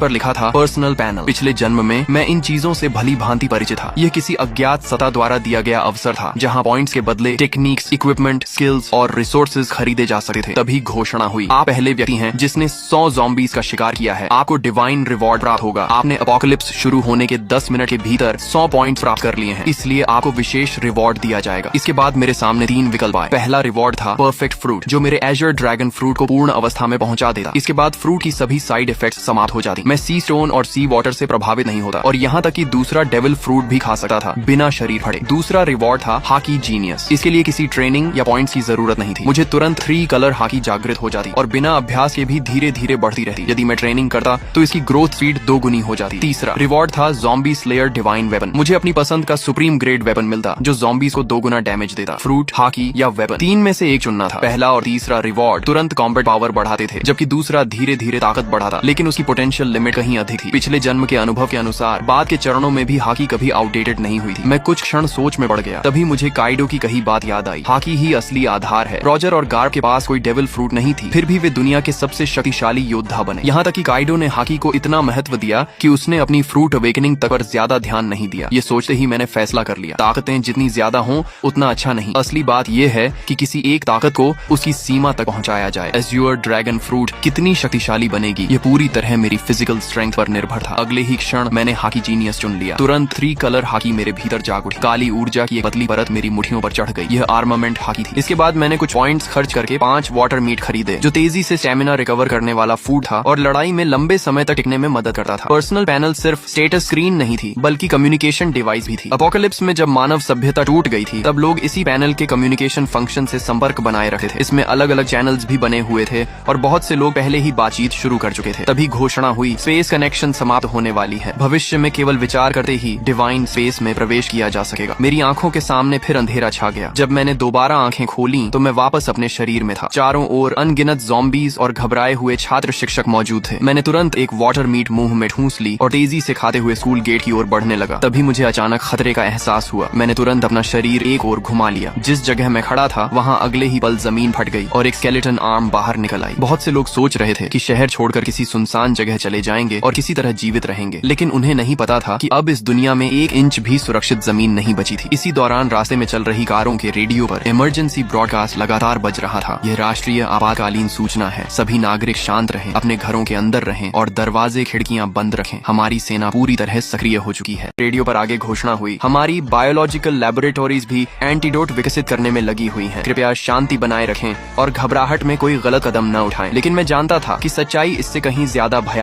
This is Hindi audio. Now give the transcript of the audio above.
पर लिखा था पर्सनल पैनल। पिछले जन्म में मैं इन चीजों से भली भांति परिचित था। यह किसी अज्ञात सत्ता द्वारा दिया गया अवसर था जहाँ पॉइंट्स के बदले टेक्निक्स, इक्विपमेंट, स्किल्स और रिसोर्सेज खरीदे जा सकते थे। तभी घोषणा हुई, आप पहले व्यक्ति हैं जिसने 100 ज़ॉम्बीज का शिकार किया है। आपको डिवाइन रिवॉर्ड प्राप्त होगा। आपने अपोकलिप्स शुरू होने के 10 मिनट के भीतर 100 पॉइंट्स प्राप्त कर लिए हैं, इसलिए आपको विशेष रिवॉर्ड दिया जाएगा। इसके बाद मेरे सामने 3 विकल्प आए। पहला रिवॉर्ड था परफेक्ट फ्रूट, जो मेरे एजर ड्रैगन फ्रूट को पूर्ण अवस्था में पहुंचा देता। इसके बाद फ्रूट की सभी साइड इफेक्ट्स समाप्त हो जाती। मैं सी स्टोन और सी वाटर से प्रभावित नहीं होता और यहाँ तक कि दूसरा डेविल फ्रूट भी खा सकता था बिना शरीर फटे। दूसरा रिवॉर्ड था हाकी जीनियस। इसके लिए किसी ट्रेनिंग या पॉइंट्स की जरूरत नहीं थी। मुझे तुरंत 3 कलर हाकी जागृत हो जाती और बिना अभ्यास के भी धीरे धीरे बढ़ती रहती। यदि मैं ट्रेनिंग करता तो इसकी ग्रोथ स्पीड 2 गुनी हो जाती। तीसरा रिवॉर्ड था ज़ॉम्बी स्लेयर डिवाइन वेपन। मुझे अपनी पसंद का सुप्रीम ग्रेड वेपन मिलता जो ज़ॉम्बीज को 2 गुना डैमेज देता। फ्रूट, हाकी या वेपन, 3 में से एक चुनना था। पहला और तीसरा रिवॉर्ड तुरंत कॉम्बैट पावर बढ़ाते थे, जबकि दूसरा धीरे धीरे ताकत बढ़ाता, लेकिन उसकी पोटेंशियल लिमिट कहीं अधिक थी। पिछले जन्म के अनुभव के अनुसार बाद के चरणों में भी हाकी कभी आउटडेटेड नहीं हुई थी। मैं कुछ क्षण सोच में पड़ गया। तभी मुझे काइडो की कही बात याद आई, हाकी ही असली आधार है। रॉजर और गार्ब के पास कोई डेविल फ्रूट नहीं थी, फिर भी वे दुनिया के सबसे शक्तिशाली योद्धा बने। यहाँ तक कि काइडो ने हाकी को इतना महत्व दिया कि उसने अपनी फ्रूट अवेकनिंग तक पर ज्यादा ध्यान नहीं दिया। ये सोचते ही मैंने फैसला कर लिया, ताकतें जितनी ज्यादा हों उतना अच्छा नहीं। असली बात यह है कि किसी एक ताकत को उसकी सीमा तक पहुंचाया जाए। एज्योर ड्रैगन फ्रूट कितनी शक्तिशाली बनेगी, ये पूरी तरह मेरी फिजिकल स्ट्रेंथ पर निर्भर था। अगले ही क्षण मैंने हाकी जीनियस चुन लिया। तुरंत 3 कलर हाकी मेरे भीतर जाग उठी। काली ऊर्जा की एक पतली परत मेरी मुठियों पर चढ़ गई। यह आर्मामेंट हाकी थी। इसके बाद मैंने कुछ पॉइंट्स खर्च करके 5 वाटर मीट खरीदे, जो तेजी से स्टेमिना रिकवर करने वाला फूड था और लड़ाई में लंबे समय तक टिकने में मदद करता था। पर्सनल पैनल सिर्फ स्टेटस स्क्रीन नहीं थी, बल्कि कम्युनिकेशन डिवाइस भी थी। अपोकलिप्स में जब मानव सभ्यता टूट गई थी, तब लोग इसी पैनल के कम्युनिकेशन फंक्शन से संपर्क बनाए रखते थे। इसमें अलग अलग चैनल्स भी बने हुए थे और बहुत से लोग पहले ही बातचीत शुरू कर चुके थे। तभी घोषणा हुई, स्पेस कनेक्शन समाप्त होने वाली है। भविष्य में केवल विचार करते ही डिवाइन स्पेस में प्रवेश किया जा सकेगा। मेरी आंखों के सामने फिर अंधेरा छा गया। जब मैंने दोबारा आंखें खोली तो मैं वापस अपने शरीर में था। चारों ओर अनगिनत ज़ॉम्बीज और घबराए हुए छात्र शिक्षक मौजूद थे। मैंने तुरंत एक वाटर मीट मुंह में ठूंस ली और तेजी से खाते हुए स्कूल गेट की ओर बढ़ने लगा। तभी मुझे अचानक खतरे का एहसास हुआ। मैंने तुरंत अपना शरीर एक ओर घुमा लिया। जिस जगह मैं खड़ा था वहाँ अगले ही पल जमीन फट गई और एक स्केलेटन आर्म बाहर निकल आई। बहुत से लोग सोच रहे थे कि शहर छोड़कर किसी सुनसान जगह चले जाएंगे और किसी तरह जीवित रहेंगे, लेकिन उन्हें नहीं पता था कि अब इस दुनिया में 1 इंच भी सुरक्षित जमीन नहीं बची थी। इसी दौरान रास्ते में चल रही कारों के रेडियो पर इमरजेंसी ब्रॉडकास्ट लगातार बज रहा था। यह राष्ट्रीय आपातकालीन सूचना है। सभी नागरिक शांत रहें, अपने घरों के अंदर रहें और दरवाजे खिड़कियां बंद रखें। हमारी सेना पूरी तरह सक्रिय हो चुकी है। रेडियो पर आगे घोषणा हुई, हमारी बायोलॉजिकल लैबोरेटरीज भी एंटीडोट विकसित करने में लगी हुई हैं। कृपया शांति बनाए रखें और घबराहट में कोई गलत कदम न उठाएं। लेकिन मैं जानता था कि सच्चाई इससे कहीं ज्यादा भयानक